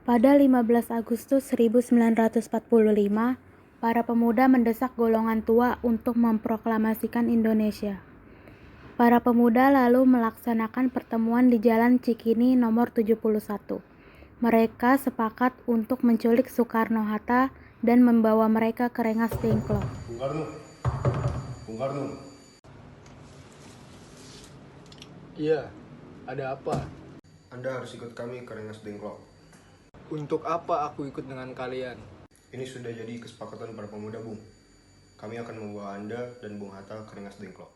Pada 15 Agustus 1945, para pemuda mendesak golongan tua untuk memproklamasikan Indonesia. Para pemuda lalu melaksanakan pertemuan di Jalan Cikini nomor 71. Mereka sepakat untuk menculik Soekarno-Hatta dan membawa mereka ke Rengas Dengklok. Bung Karno. Iya, ada apa? Anda harus ikut kami ke Rengas Dengklok. Untuk apa aku ikut dengan kalian? Ini sudah jadi kesepakatan para pemuda, Bung. Kami akan membawa Anda dan Bung Hatta ke Rengas Dengklok.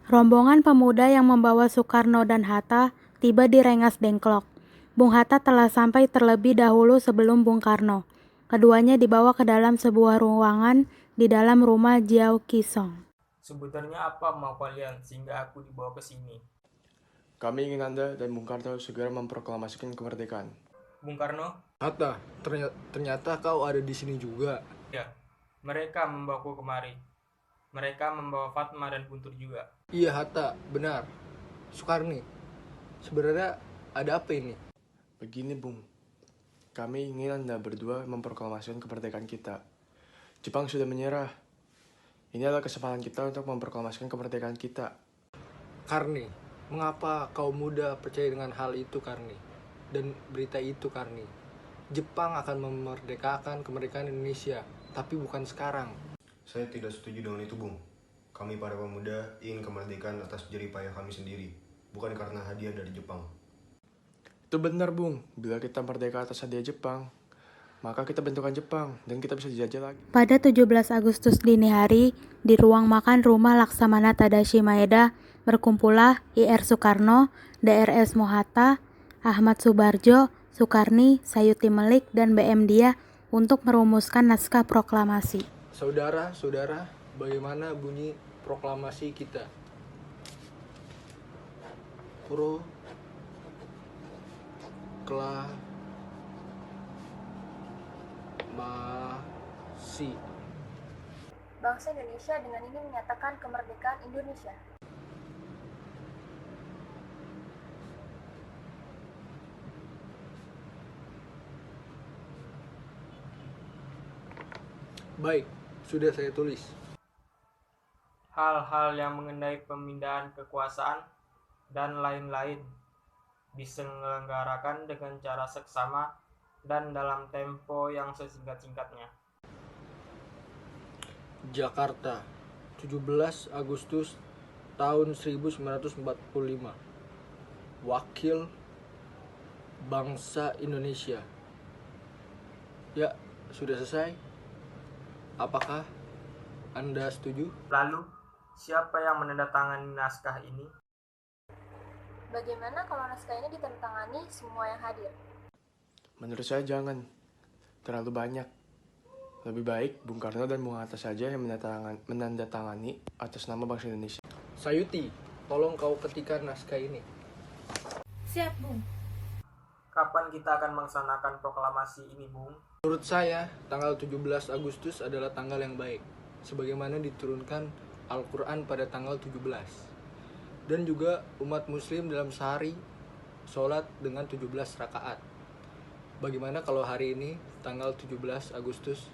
Rombongan pemuda yang membawa Soekarno dan Hatta tiba di Rengas Dengklok. Bung Hatta telah sampai terlebih dahulu sebelum Bung Karno. Keduanya dibawa ke dalam sebuah ruangan di dalam rumah Jiao Kisong. Sebenarnya apa mau kalian sehingga aku dibawa ke sini? Kami ingin Anda dan Bung Karno segera memproklamasikan kemerdekaan. Bung Karno? Hatta, ternyata kau ada di sini juga. Ya, mereka membawaku kemari. Mereka membawa Fatma dan Guntur juga. Iya Hatta, benar. Soekarni, sebenarnya ada apa ini? Begini Bung, kami ingin Anda berdua memproklamasikan kemerdekaan kita. Jepang sudah menyerah. Ini adalah kesempatan kita untuk memproklamasikan kemerdekaan kita. Karni, mengapa kau muda percaya dengan hal itu Karni? Dan berita itu Karni. Jepang akan memerdekakan kemerdekaan Indonesia, tapi bukan sekarang. Saya tidak setuju dengan itu, Bung. Kami para pemuda ingin kemerdekaan atas jerih payah kami sendiri, bukan karena hadiah dari Jepang. Itu benar Bung, bila kita merdeka atas hadiah Jepang, maka kita bentukan Jepang dan kita bisa dijajah lagi. Pada 17 Agustus dini hari, di ruang makan rumah Laksamana Tadashi Maeda, berkumpullah Ir Soekarno, Drs Mohatta, Ahmad Subarjo, Sukarni, Sayuti Melik, dan BM Dia untuk merumuskan naskah proklamasi. Saudara-saudara, bagaimana bunyi proklamasi kita? Proklamasi. Bangsa Indonesia dengan ini menyatakan kemerdekaan Indonesia. Baik, sudah saya tulis. Hal-hal yang mengenai pemindahan kekuasaan dan lain-lain diselenggarakan dengan cara seksama dan dalam tempo yang sesingkat-singkatnya. Jakarta, 17 Agustus tahun 1945. Wakil Bangsa Indonesia. Ya, sudah selesai. Apakah Anda setuju? Lalu, siapa yang menandatangani naskah ini? Bagaimana kalau naskah ini ditandatangani semua yang hadir? Menurut saya jangan, terlalu banyak. Lebih baik Bung Karno dan Bung Hatta saja yang menandatangani atas nama bangsa Indonesia. Sayuti, tolong kau ketikkan naskah ini. Siap, Bung. Kapan kita akan melaksanakan proklamasi ini, Bung? Menurut saya, tanggal 17 Agustus adalah tanggal yang baik, sebagaimana diturunkan Al-Quran pada tanggal 17. Dan juga umat muslim dalam sehari sholat dengan 17 rakaat. Bagaimana kalau hari ini, tanggal 17 Agustus,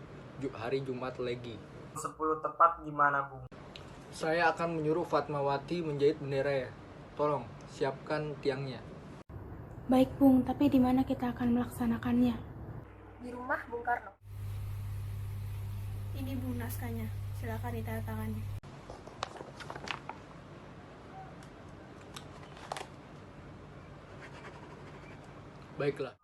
hari Jumat Legi? 10 tepat gimana, Bung? Saya akan menyuruh Fatmawati menjahit bendera ya. Tolong, siapkan tiangnya. Baik Bung, tapi di mana kita akan melaksanakannya? Di rumah Bung Karno. Ini Bung naskahnya, silakan ditandatangani. Baiklah.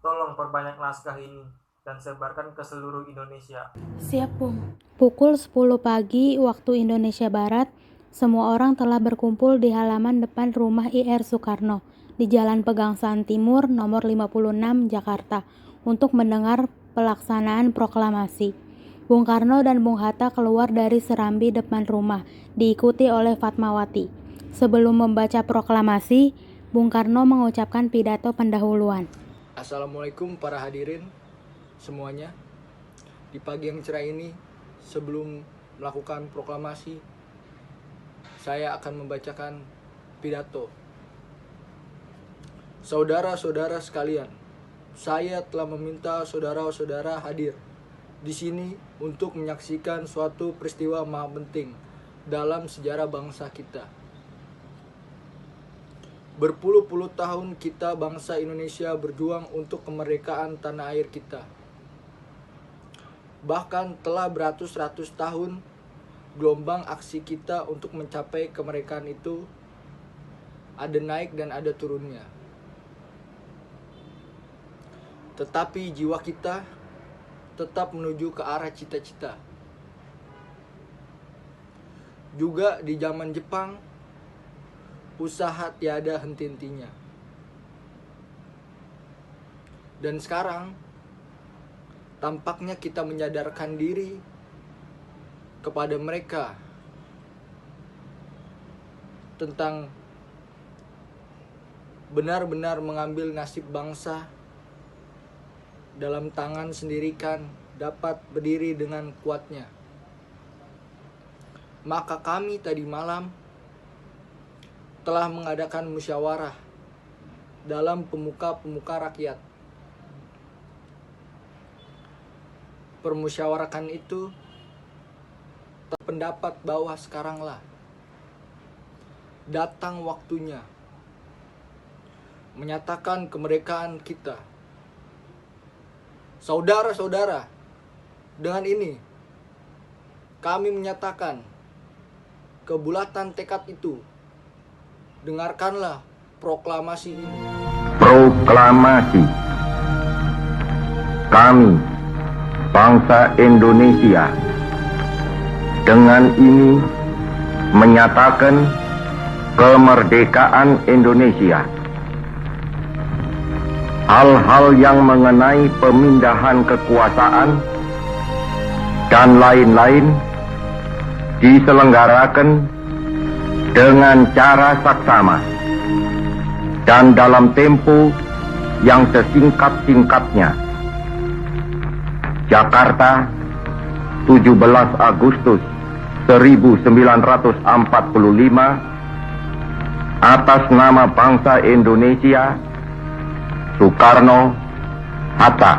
Tolong perbanyak naskah ini dan sebarkan ke seluruh Indonesia. Siap Bung. Pukul 10 pagi waktu Indonesia Barat, semua orang telah berkumpul di halaman depan rumah Ir Soekarno di Jalan Pegangsaan Timur nomor 56 Jakarta untuk mendengar pelaksanaan proklamasi. Bung Karno dan Bung Hatta keluar dari serambi depan rumah, diikuti oleh Fatmawati. Sebelum membaca proklamasi, Bung Karno mengucapkan pidato pendahuluan. Assalamualaikum para hadirin semuanya. Di pagi yang cerah ini, sebelum melakukan proklamasi, saya akan membacakan pidato. Saudara-saudara sekalian, saya telah meminta saudara-saudara hadir di sini untuk menyaksikan suatu peristiwa maha penting dalam sejarah bangsa kita. Berpuluh-puluh tahun kita bangsa Indonesia berjuang untuk kemerdekaan tanah air kita. Bahkan telah beratus-ratus tahun gelombang aksi kita untuk mencapai kemerdekaan itu ada naik dan ada turunnya. Tetapi jiwa kita tetap menuju ke arah cita-cita. Juga di zaman Jepang, usaha tiada henti-hentinya. Dan sekarang, tampaknya kita menyadarkan diri kepada mereka tentang benar-benar mengambil nasib bangsa dalam tangan sendiri kan dapat berdiri dengan kuatnya. Maka kami tadi malam telah mengadakan musyawarah dalam pemuka-pemuka rakyat. Permusyawarahan itu terpendapat bahwa sekaranglah datang waktunya menyatakan kemerdekaan kita. Saudara-saudara, dengan ini kami menyatakan kebulatan tekad itu. Dengarkanlah proklamasi ini. Proklamasi. Kami, bangsa Indonesia, dengan ini menyatakan kemerdekaan Indonesia. Hal-hal yang mengenai pemindahan kekuasaan dan lain-lain diselenggarakan dengan cara saksama dan dalam tempo yang sesingkat-singkatnya. Jakarta, 17 Agustus 1945, atas nama bangsa Indonesia, Soekarno, Hatta.